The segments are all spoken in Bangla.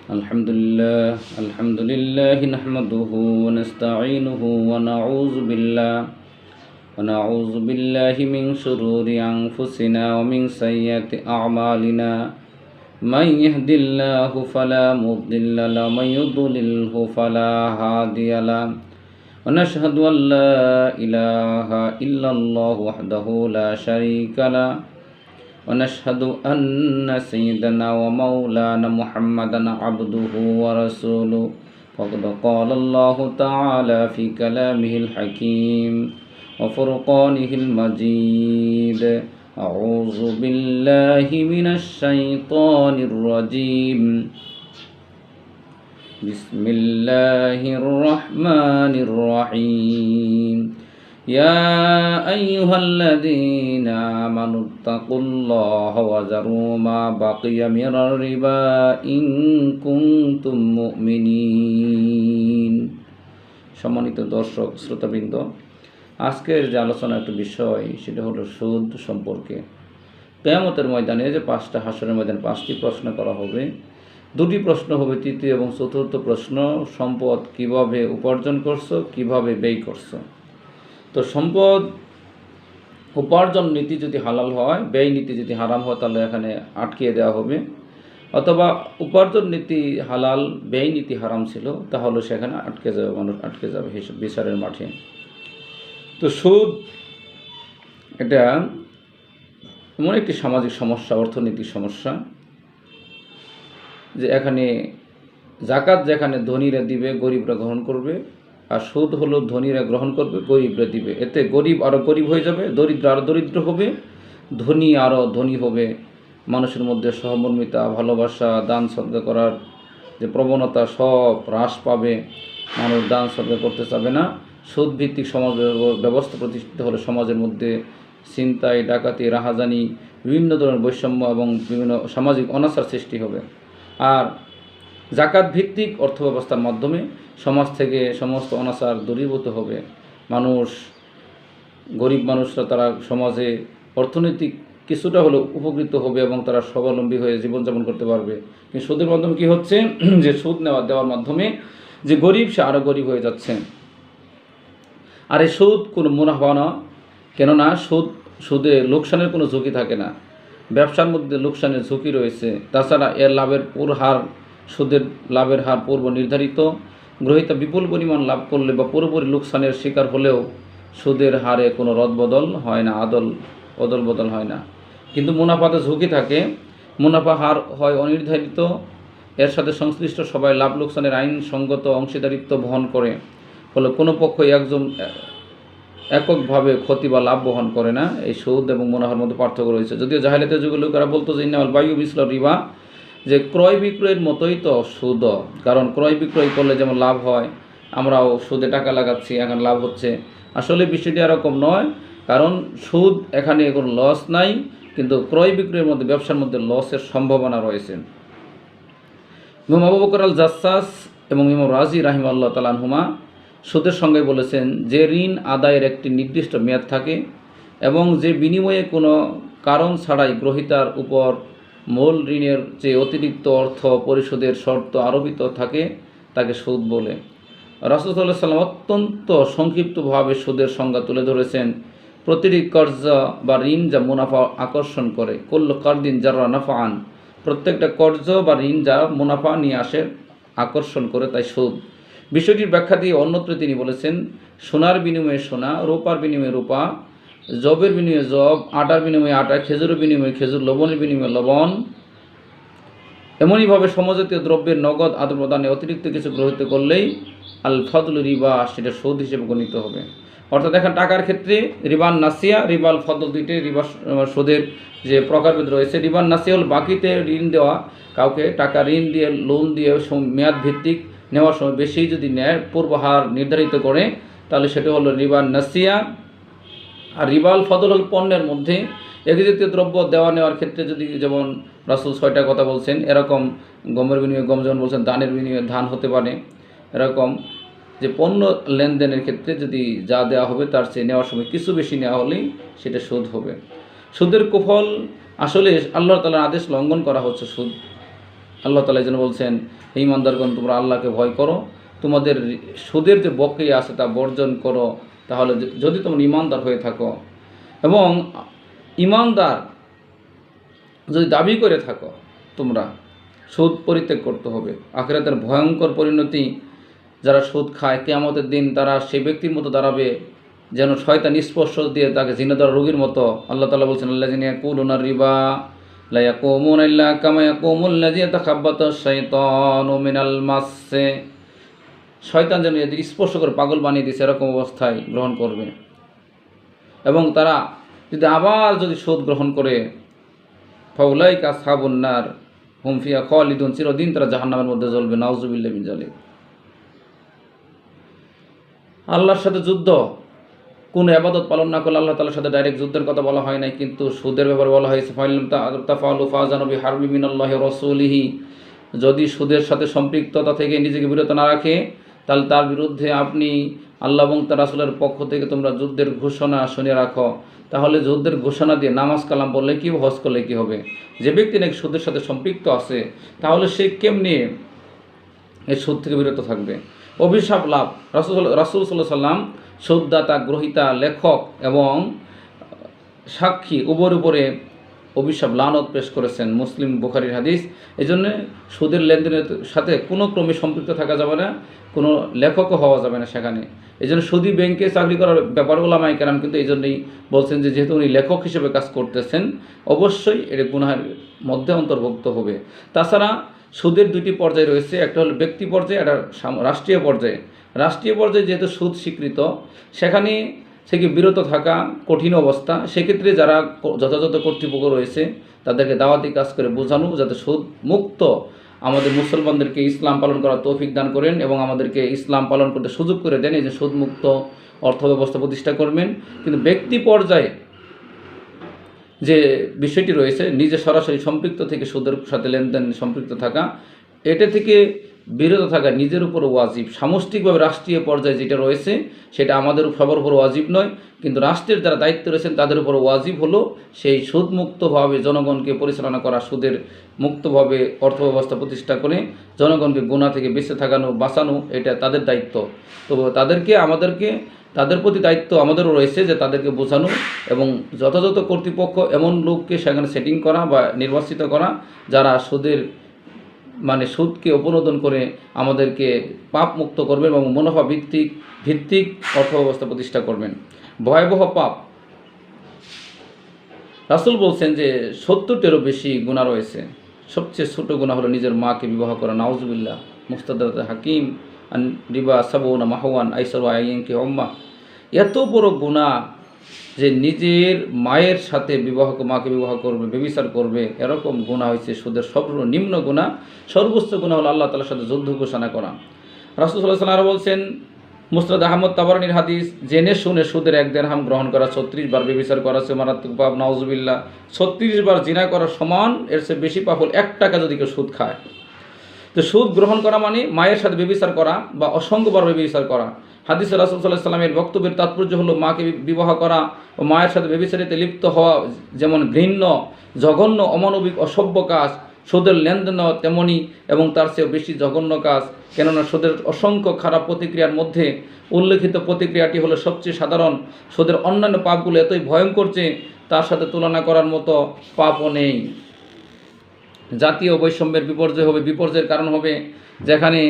الحمد لله نحمده ونستعينه ونعوذ بالله من شرور أنفسنا ومن سيئات أعمالنا من يهد الله فلا مضل له ومن يضلله فلا هادي له ونشهد أن لا إله إلا الله وحده لا شريك له ونشهد أن سيدنا ومولانا محمدا عبده ورسوله فقد قال الله تعالى في كلامه الحكيم وفرقانه المجيد أعوذ بالله من الشيطان الرجيم بسم الله الرحمن الرحيم يا أيها الذين آمنوا اتقوا الله وذروا ما بقي من الربا إن كنتم مؤمنين। সম্মানিত দর্শক শ্রোতাবৃন্দ, আজকের যে আলোচনা একটা বিষয় সেটা হলো সুদ সম্পর্কে। কিয়ামতের ময়দানে যে 5টা হাসরের ময়দানে 5টি প্রশ্ন করা হবে। 2টি প্রশ্ন হবে, তৃতীয় এবং চতুর্থ প্রশ্ন সম্পদ কিভাবে উপার্জন করছো, কিভাবে ব্যয় করছো। তো সম্পদ উপার্জন নীতি যদি হালাল হয়, ব্যয় নীতি যদি হারাম হয়, তাহলে এখানে আটকিয়ে দেওয়া হবে। অথবা উপার্জন নীতি হালাল, ব্যয় নীতি হারাম ছিল, তাহলে সেখানে আটকে যাবে, মানুষ আটকে যাবে বিচারের মাঠে। তো সুদ এটা এমন একটি সামাজিক সমস্যা, অর্থনৈতিক সমস্যা, যে এখানে জাকাত যেখানে ধনীরা দিবে, গরিবরা গ্রহণ করবে, আর সুদ হলো ধনীরা গ্রহণ করবে, গরিবরা দিবে। এতে গরিব আরও গরিব হয়ে যাবে, দরিদ্র আরও দরিদ্র হবে, ধনী আরও ধনী হবে। মানুষের মধ্যে সহমর্মিতা, ভালোবাসা, দান সদকা করার যে প্রবণতা সব হ্রাস পাবে। মানুষ দান সদকা করতে চাবে না। সুদভিত্তিক সমাজ ব্যবস্থা প্রতিষ্ঠিত হলে সমাজের মধ্যে ছিনতাই, ডাকাতি, রাহাজানি, বিভিন্ন ধরনের বৈষম্য এবং বিভিন্ন সামাজিক অনাচার সৃষ্টি হবে। আর জাকাত ভিত্তিক অর্থ ব্যবস্থার মাধ্যমে সমাজ থেকে সমস্ত অনাচার দূরীভূত হবে। মানুষ, গরিব মানুষরা তারা সমাজে অর্থনৈতিক কিছুটা হলেও উপকৃত হবে এবং তারা স্বাবলম্বী হয়ে জীবনযাপন করতে পারবে। কিন্তু সুদের মাধ্যমে কী হচ্ছে, যে সুদ দেওয়ার মাধ্যমে যে গরিব সে আরও গরিব হয়ে যাচ্ছে। আর এই সুদ কোনো মুনাফা না, কেননা সুদে লোকসানের কোনো ঝুঁকি থাকে না। ব্যবসার মধ্যে লোকসানের ঝুঁকি রয়েছে। তাছাড়া এর লাভের হার, সুদের লাভের হার পূর্ব নির্ধারিত। গ্রহীতা বিপুল পরিমাণ লাভ করলে বা পুরোপুরি লোকসানের শিকার হলেও সুদের হারে কোনো রদবদল হয় না, অদল বদল হয় না। কিন্তু মুনাফাতে ঝুঁকি থাকে, মুনাফা হার হয় অনির্ধারিত। এর সাথে সংশ্লিষ্ট সবাই লাভ লোকসানের আইনসঙ্গত অংশীদারিত্ব বহন করে, ফলে কোনো পক্ষই এককভাবে ক্ষতি বা লাভ বহন করে না। এই সুদ এবং মুনাফার মধ্যে পার্থক্য রয়েছে। যদিও জাহেলিয়াতের যুগে লোকেরা বলতো যে ইন্নামাল বাইউ মিসলুর রিবা, যে ক্রয় বিক্রয়ের মতোই তো সুদ। কারণ ক্রয় বিক্রয় করলে যেমন লাভ হয়, আমরাও সুদে টাকা লাগাচ্ছি, এখন লাভ হচ্ছে। আসলে বিষয়টি এরকম নয়, কারণ সুদ এখানে কোনো লস নাই, কিন্তু ক্রয় বিক্রয়ের মধ্যে, ব্যবসার মধ্যে লসের সম্ভাবনা রয়েছে। ইমাম আবু বকর আল জাসসাস এবং ইমাম রাজি রাহিমাহুল্লাহ তাআলা আনহুমা সুদের সঙ্গে বলেছেন, যে ঋণ আদায়ের একটি নির্দিষ্ট মেয়াদ থাকে এবং যে বিনিময়ে কোনো কারণ ছাড়াই গ্রহীতার উপর মূল ঋণের চেয়ে অতিরিক্ত অর্থ পরিশোধের শর্ত আরোপিত থাকে, তাকে সুদ বলে। রাসূল সাল্লাল্লাহু আলাইহি ওয়াসাল্লাম অত্যন্ত সংক্ষিপ্তভাবে সুদের সংজ্ঞা তুলে ধরেছেন। প্রতিটি কর্জ বা ঋণ যা মুনাফা আকর্ষণ করে, কুল্লু কারদিন জাররা নাফআন, প্রত্যেকটা কর্জ বা ঋণ যা মুনাফা নিয়ে আসে, আকর্ষণ করে, তাই সুদ। বিষয়টির ব্যাখ্যা দিয়ে অন্যত্র তিনি বলেছেন, সোনার বিনিময়ে সোনা, রূপার বিনিময়ে রূপা, জবের বিনিময়ে জব, আটার বিনিময়ে আটা, খেজুরের বিনিময়ে খেজুর, লবণের বিনিময়ে লবণ। এমনইভাবে সমজাতীয় দ্রব্যের নগদ আদান প্রদানে অতিরিক্ত কিছু গ্রহীত করলেই আল ফদল রিবা, সেটা সুদ হিসেবে গণিত হবে। অর্থাৎ দেখেন, টাকার ক্ষেত্রে রিবান নাসিয়া, রিবাল ফদল, দুইটাই রিবা সুদের যে প্রকারভেদ রয়েছে। রিবান নাসিয়া হল বাকিতে ঋণ দেওয়া, কাউকে টাকা ঋণ দিয়ে, লোন দিয়ে মেয়াদ ভিত্তিক নেওয়ার সময় বেশি যদি নেয়, পূর্ব হার নির্ধারিত করে, তাহলে সেটা হলো রিবান নাসিয়া। আর রিবাল ফদল হল পণ্যের মধ্যে একই জাতীয় দ্রব্য দেওয়া নেওয়ার ক্ষেত্রে, যদি যেমন রাসূল 6টা কথা বলছেন, এরকম গমের বিনিময়ে গম, যেমন বলছেন ধানের বিনিময়ে ধান হতে পারে। এরকম যে পণ্য লেনদেনের ক্ষেত্রে যদি যা দেওয়া হবে তার চেয়ে নেওয়ার সময় কিছু বেশি নেওয়া হলেই সেটা সুদ হবে। সুদের কুফল আসলে আল্লাহ তাআলার আদেশ লঙ্ঘন করা হচ্ছে সুদ। আল্লাহ তাআলা এই জন্য বলছেন, হে ঈমানদারগণ, তোমরা আল্লাহকে ভয় করো, তোমাদের সুদের যে বকেয়া আছে তা বর্জন করো, তাহলে যদি তোমরা ঈমানদার হয়ে থাকো। এবং ঈমানদার যদি দাবি করে থাকো, তোমরা সুদ পরিত্যাগ করতে হবে। আখিরাতের ভয়ঙ্কর পরিণতি, যারা সুদ খায় কিয়ামতের দিন তারা সেই ব্যক্তির মতো দাঁড়াবে যেন শয়তান স্পর্শ দিয়ে তাকে জিনাদার রোগীর মতো। আল্লাহ তাআলা বলছেন, আল্লাযিনা ইয়াকুলুনা রিবা লা ইয়াকুমুনা ইল্লা কামা ইয়াকুমুল্লাযী ইয়াতাখাব্বাতাশ শাইতানু মিনাল মাসসে। শয়তান যেন এদের স্পর্শ করে পাগল বানিয়ে দিয়েছে, এরকম অবস্থায় গ্রহণ করবে। এবং তারা যদি আবার যদি সুদ গ্রহণ করে, ফাউলাইকা আসহাবুন নার হুম ফিহা খালিদুন, চিরদিন তারা জাহান্নামের মধ্যে জ্বলবে। নাউযুবিল্লাহি মিন যালিক। আল্লাহর সাথে যুদ্ধ, কোন ইবাদত পালন না করলে আল্লাহ তাআলার সাথে ডাইরেক্ট যুদ্ধের কথা বলা হয় নাই, কিন্তু সুদের ব্যাপারে বলা হয়েছে, ফাইলাম তাফআলু ফাযানু বিহারবি মিনাল্লাহি ওয়া রাসূলিহি। যদি সুদের সাথে সম্পৃক্ততা থেকে নিজেকে বিরত না রাখে, তাহলে তার বিরুদ্ধে আপনি আল্লাহ এবং তার রাসূলের পক্ষ থেকে তোমরা যুদ্ধের ঘোষণা শুনে রাখো। তাহলে যুদ্ধের ঘোষণা দিয়ে নামাজ কালাম বললে কি, হজ করলে কি হবে? যে ব্যক্তি নাকি সুদের সাথে সম্পৃক্ত আছে, তাহলে সে কেমনি এই সুদ থেকে বিরত থাকবে? অভিশাপ লাভ। রাসূল সাল্লাল্লাহু আলাইহি সাল্লাম সুদদাতা, গ্রহীতা, লেখক এবং সাক্ষী উভয়ের উপরে অভিশাপ লানত পেশ করেছেন। মুসলিম, বুখারীর হাদিস। এই জন্যে সুদের লেনদেনের সাথে কোনো ক্রমে সম্পৃক্ত থাকা যাবে না, কোনো লেখকও হওয়া যাবে না সেখানে। এই জন্য সুদী ব্যাংকে চাকরি করার ব্যাপার উলামায়ে কেরাম কিন্তু এই জন্যই বলছেন যে যেহেতু উনি লেখক হিসেবে কাজ করতেছেন, অবশ্যই এটা গুনাহের মধ্যে অন্তর্ভুক্ত হবে। তাছাড়া সুদের দুটি পর্যায় রয়েছে, একটা হলো ব্যক্তি পর্যায়ে, একটা রাষ্ট্রীয় পর্যায়ে। রাষ্ট্রীয় পর্যায়ে যেহেতু সুদ স্বীকৃত, সেখানে থেকে বিরত থাকা কঠিন অবস্থা। সেক্ষেত্রে যারা যথাযথ কর্তৃপক্ষ রয়েছে তাদেরকে দাওয়াতি কাজ করে বোঝানো, যাতে সুদ মুক্ত আমাদের মুসলমানদেরকে ইসলাম পালন করার তৌফিক দান করেন এবং আমাদেরকে ইসলাম পালন করতে সুযোগ করে দেন, এই যে সুদ মুক্ত অর্থ ব্যবস্থা প্রতিষ্ঠা করবেন। কিন্তু ব্যক্তি পর্যায়ে যে বিষয়টি রয়েছে, নিজে সরাসরি সম্পৃক্ত থেকে সুদের সাথে লেনদেন সম্পৃক্ত থাকা, এটা থেকে বিরত থাকা নিজের উপর ওয়াজিব। সামষ্টিকভাবে রাষ্ট্রীয় পর্যায়ে যেটা রয়েছে সেটা আমাদের সবার উপর ওয়াজিব নয়, কিন্তু রাষ্ট্রের যারা দায়িত্ব রয়েছেন তাদের উপর ওয়াজিব হলো সেই সুদমুক্তভাবে জনগণকে পরিচালনা করা, সুদের মুক্তভাবে অর্থ ব্যবস্থা প্রতিষ্ঠা করে জনগণকে গুনাহ থেকে বেঁচে থাকানো, বাঁচানো, এটা তাদের দায়িত্ব। তো আমাদেরকে তাদের প্রতি দায়িত্ব আমাদেরও রয়েছে যে তাদেরকে বোঝানো এবং যথাযথ কর্তৃপক্ষ এমন লোককে সেখানে সেটিং করা বা নির্বাচিত করা যারা সুদকে অপনোদন করে আমাদেরকে পাপ মুক্ত করবেন এবং মুনাফা ভিত্তিক অর্থ ব্যবস্থা প্রতিষ্ঠা করবেন। ভয়াবহ পাপ। রাসূল বলছেন যে 70টিরও বেশি গুনাহ রয়েছে। সবচেয়ে ছোট গুনাহ হলো নিজের মাকে বিবাহ করা। নাউজুবিল্লাহ। মুস্তাদরাত হাকিম আন রিবা সাবুনা মাহওয়ান আইসারু আইয়ানকি উম্মাহ। এত বড় গুনাহ যে নিজের মায়ের সাথে মাকে বিবাহ করবে, ব্যভিচার করবে, এরকম গুনাহ হয়েছে সুদের সর্বনিম্ন গুনাহ। সর্বোচ্চ গুনাহ হলো আল্লাহ তাআলার সাথে যুদ্ধ ঘোষণা করা। রাসূল সাল্লাল্লাহু আলাইহি ওয়াসাল্লাম বলছেন, মুসনাদ আহমদ তাবারানীর হাদিস, জেনে শুনে সুদের 1 দিরহাম গ্রহণ করা 36 বার ব্যভিচার করা সে মারাত্মক পাপ। নাউজুবিল্লাহ। 36 বার জিনা করার সমান, এর চেয়ে বেশি পাপ হল 1 টাকা যদি কেউ সুদ খায়। তো সুদ গ্রহণ করা মানে মায়ের সাথে ব্যভিচার করা বা অসংখ্যবার ব্যভিচার করা। হাদিসে রাসূল সাল্লাল্লাহু আলাইহি ওয়াসাল্লামের বক্তব্যের তাৎপর্য হলো মাকে বিবাহ করা ও মায়ের সাথে ব্যভিচারিতে লিপ্ত হওয়া যেমন ঘৃণ্য, জঘন্য, অমানবিক, অসভ্য কাজ, সুদের লেনদেন তেমনই এবং তার চেয়েও বেশি জঘন্য কাজ। কেননা সুদের অসংখ্য খারাপ প্রতিক্রিয়ার মধ্যে উল্লেখিত প্রতিক্রিয়াটি হলো সবচেয়ে সাধারণ। সুদের অন্যান্য পাপগুলো এতই ভয়ঙ্কর যে তার সাথে তুলনা করার মতো পাপও নেই। জাতীয় বৈষম্যের বিপর্যয়ের কারণ হবে, যেখানে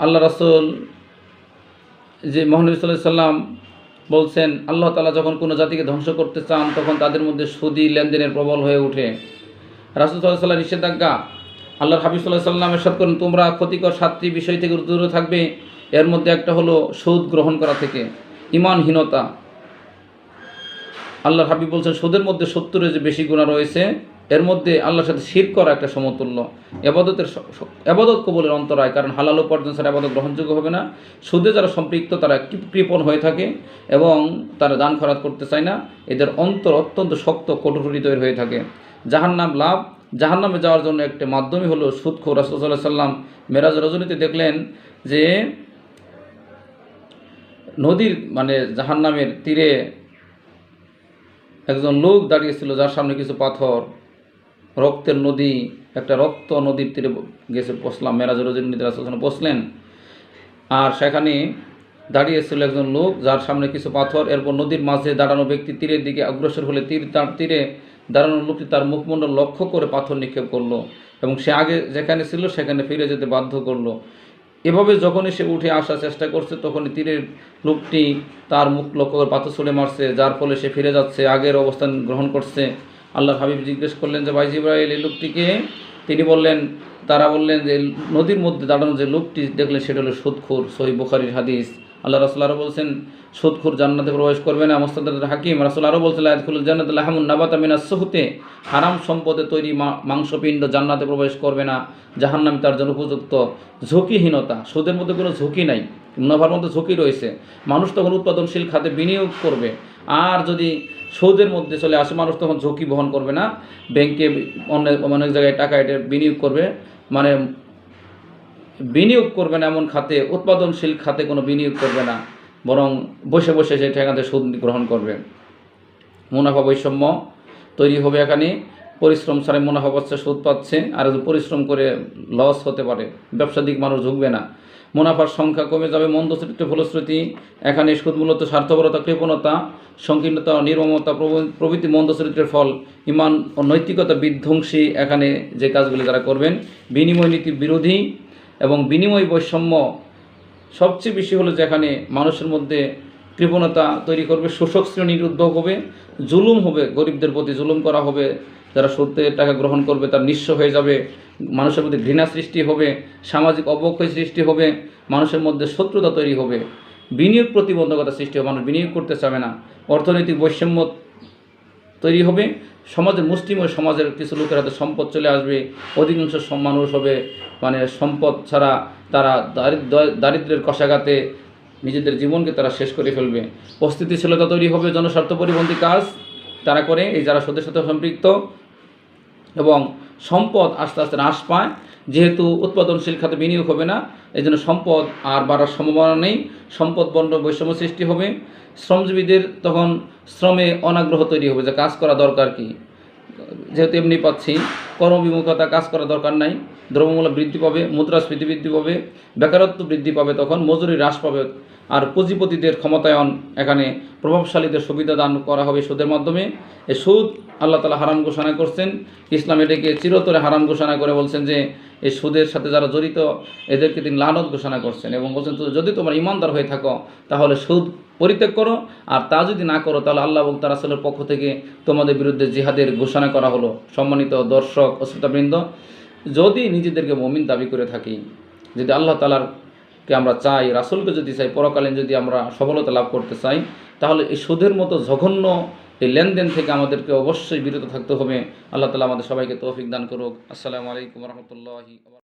আল্লাহ রাসূল যে মহানবী সাল্লাল্লাহু আলাইহি সাল্লাম বলছেন, আল্লাহ তাআলা যখন কোনো জাতিকে ধ্বংস করতে চান তখন তাদের মধ্যে সুদী লেনদেনের প্রবল হয়ে ওঠে। রাসূল সাল্লাল্লাহু আলাইহি সাল্লাম নিষেধাজ্ঞা। আল্লাহর হাবিব সাল্লাল্লাহু আলাইহি সাল্লাম ইরশাদ করেন, তোমরা ক্ষতিকর 7টি বিষয় থেকে দূরে থাকবে। এর মধ্যে একটা হলো সুদ গ্রহণ করা থেকে। ঈমানহীনতা। আল্লাহর হাবিব বলছেন, সুদের মধ্যে 70-এর যে বেশি গুনাহ রয়েছে, এর মধ্যে আল্লাহর সাথে শিরক করা একটা সমতুল্য। এবাদত কবুলের অন্তরায়, কারণ হালাল উপার্জন ছাড়া এবাদত গ্রহণযোগ্য হবে না। সুদে যারা সম্পৃক্ত তারা কৃপণ হয়ে থাকে এবং তারা দান খয়রাত করতে চায় না। এদের অন্তর অত্যন্ত শক্ত, কঠোর হৃদয়ের হয়ে থাকে। জাহান্নাম লাভ। জাহান্নামে যাওয়ার জন্য একটা মাধ্যমই হলো সুদখোর। রাসূল সাল্লাল্লাহু আলাইহি সাল্লাম মেরাজ রজনীতে দেখলেন যে নদীর জাহান্নামের তীরে একজন লোক দাঁড়িয়েছিল, যার সামনে কিছু পাথর, রক্তের নদী একটা রক্ত নদীর তীরে গেছে পৌঁছলাম, মেরাজের রজনীতে রাসূল পৌঁছলেন। আর সেখানে দাঁড়িয়েছিল একজন লোক, যার সামনে কিছু পাথর। এরপর নদীর মাঝে দাঁড়ানো ব্যক্তি তীরের দিকে অগ্রসর হলে তার তীরে দাঁড়ানো লোকটি তার মুখমণ্ডল লক্ষ্য করে পাথর নিক্ষেপ করলো এবং সে আগে যেখানে ছিল সেখানে ফিরে যেতে বাধ্য করলো। এভাবে যখনই সে উঠে আসার চেষ্টা করছে, তখনই তীরের লোকটি তার মুখ লক্ষ্য করে পাথর ছুঁড়ে মারছে, যার ফলে সে ফিরে যাচ্ছে, আগের অবস্থান গ্রহণ করছে। আল্লাহর হাবিব জিজ্ঞেস করলেন যে ভাই জিবরাইল, এই লোকটিকে? তারা বললেন যে নদীর মধ্যে দাঁড়ানো যে লোকটি দেখলেন সেটা হলো সুদখোর। সহিহ বুখারীর হাদিস। আল্লাহ রাসূল আরও বলছেন সুদখোর জান্নাতে প্রবেশ করবে না। মুস্তাদরাক হাকিম। রাসূল আরও বলছেন লা ইয়াদখুলুল জান্নাতা লাহমুন নাবাতা মিনাস সুহতে, হারাম সম্পদে তৈরি মাংসপিণ্ড জান্নাতে প্রবেশ করবে না, জাহান্নাম তার জন্য উপযুক্ত। ঝুঁকিহীনতা, সুদের মধ্যে কোনো ঝুঁকি নাই, মুনাফার মধ্যে ঝুঁকি রয়েছে। মানুষ তখন উৎপাদনশীল খাতে বিনিয়োগ করবে। আর যদি সুদের মধ্যে চলে আসে, মানুষ তখন ঝুঁকি বহন করবে না, ব্যাংকে অনেক জায়গায় টাকা এটা বিনিয়োগ করবে, মানে বিনিয়োগ করবে না এমন খাতে, উৎপাদনশীল খাতে কোনো বিনিয়োগ করবে না, বরং বসে বসে সেই টাকাতে সুদ গ্রহণ করবে। মুনাফা বৈষম্য তৈরি হবে এখানে। পরিশ্রম ছাড়াই মুনাফা পাচ্ছে, সুদ পাচ্ছে, আর পরিশ্রম করে লস হতে পারে, ব্যবসা দিক মানুষ ঝুঁকবে না। মুনাফার সংখ্যা কমে যাবে। মন্দ চরিত্রের ফলশ্রুতি এখানে সুদ মূলত স্বার্থপরতা, কৃপণতা, সংকীর্ণতা, নির্মমতা প্রভৃতি মন্দ চরিত্রের ফল। ইমান ও নৈতিকতা বিধ্বংসী এখানে যে কাজগুলি তারা করবেন। বিনিময় নীতি বিরোধী এবং বিনিময় বৈষম্য সবচেয়ে বেশি হলো যেখানে মানুষের মধ্যে কৃপণতা তৈরি করবে, শোষক শ্রেণীর উদ্ভব হবে, জুলুম হবে, গরিবদের প্রতি জুলুম করা হবে, যারা সুদের টাকা গ্রহণ করবে তার নিঃস্ব হয়ে যাবে, মানুষের মধ্যে ঘৃণা সৃষ্টি হবে, সামাজিক অবক্ষয় সৃষ্টি হবে, মানুষের মধ্যে শত্রুতা তৈরি হবে, বিনিয়োগ প্রতিবন্ধকতা সৃষ্টি হবে, মানুষ বিনিয়োগ করতে চাবে না, অর্থনৈতিক বৈষম্য তৈরি হবে, সমাজের মুসলিম ও সমাজের কিছু লোকের হাতে সম্পদ চলে আসবে, অধিকাংশ মানুষ হবে মানে সম্পদ ছাড়া, তারা দারিদ্র্যের কষাঘাতে নিজেদের জীবনকে তারা শেষ করে ফেলবে। অস্থিতিশীলতা তৈরি হবে, জনস্বার্থ পরিপন্থী কাজ তারা করে, এই যারা সুদের সাথে সম্পৃক্ত, এবং সম্পদ আস্তে আস্তে হ্রাস পায়। যেহেতু উৎপাদনশীল খাতে বিনিয়োগ হবে না, এই জন্য সম্পদ আর বাড়ার সম্ভাবনা নেই, সম্পদ বন্ড বৈষম্য সৃষ্টি হবে। শ্রমজীবীদের তখন শ্রমে অনাগ্রহ তৈরি হবে, যে কাজ করা দরকার কি, যেহেতু এমনি পাচ্ছি, কর্মবিমুখতা, কাজ করা দরকার নাই, দ্রব্যমূল্য বৃদ্ধি পাবে, মুদ্রাস্ফীতি বৃদ্ধি পাবে, বেকারত্ব বৃদ্ধি পাবে, তখন মজুরি হ্রাস পাবে। আর পুঁজিপতিদের ক্ষমতায়ন, এখানে প্রভাবশালীদের সুবিধা দান করা হবে সুদের মাধ্যমে। এই সুদ আল্লাহ তাআলা হারাম ঘোষণা করছেন, ইসলাম এটাকে চিরতরে হারাম ঘোষণা করে বলছেন যে এই সুদের সাথে যারা জড়িত এদেরকে তিনি লানত ঘোষণা করছেন, এবং বলছেন যদি তোমরা ইমানদার হয়ে থাকো তাহলে সুদ পরিত্যাগ করো, আর তা যদি না করো তাহলে আল্লাহ এবং তার রাসূলের পক্ষ থেকে তোমাদের বিরুদ্ধে জিহাদের ঘোষণা করা হলো। সম্মানিত দর্শক ও শ্রোতাবৃন্দ, যদি নিজেদেরকে মুমিন দাবি করে থাকি, যদি আল্লাহ তাআলাকে আমরা চাই, রাসূলকে যদি চাই, পরকালীন যদি আমরা সফলতা লাভ করতে চাই, তাহলে এই সুদের মতো জঘন্য এই লেনদেন থেকে আমাদেরকে অবশ্যই বিরত থাকতে হবে। আল্লাহ তাআলা আমাদের সবাইকে তৌফিক দান করুক। আসসালামু আলাইকুম ওয়া রাহমাতুল্লাহি।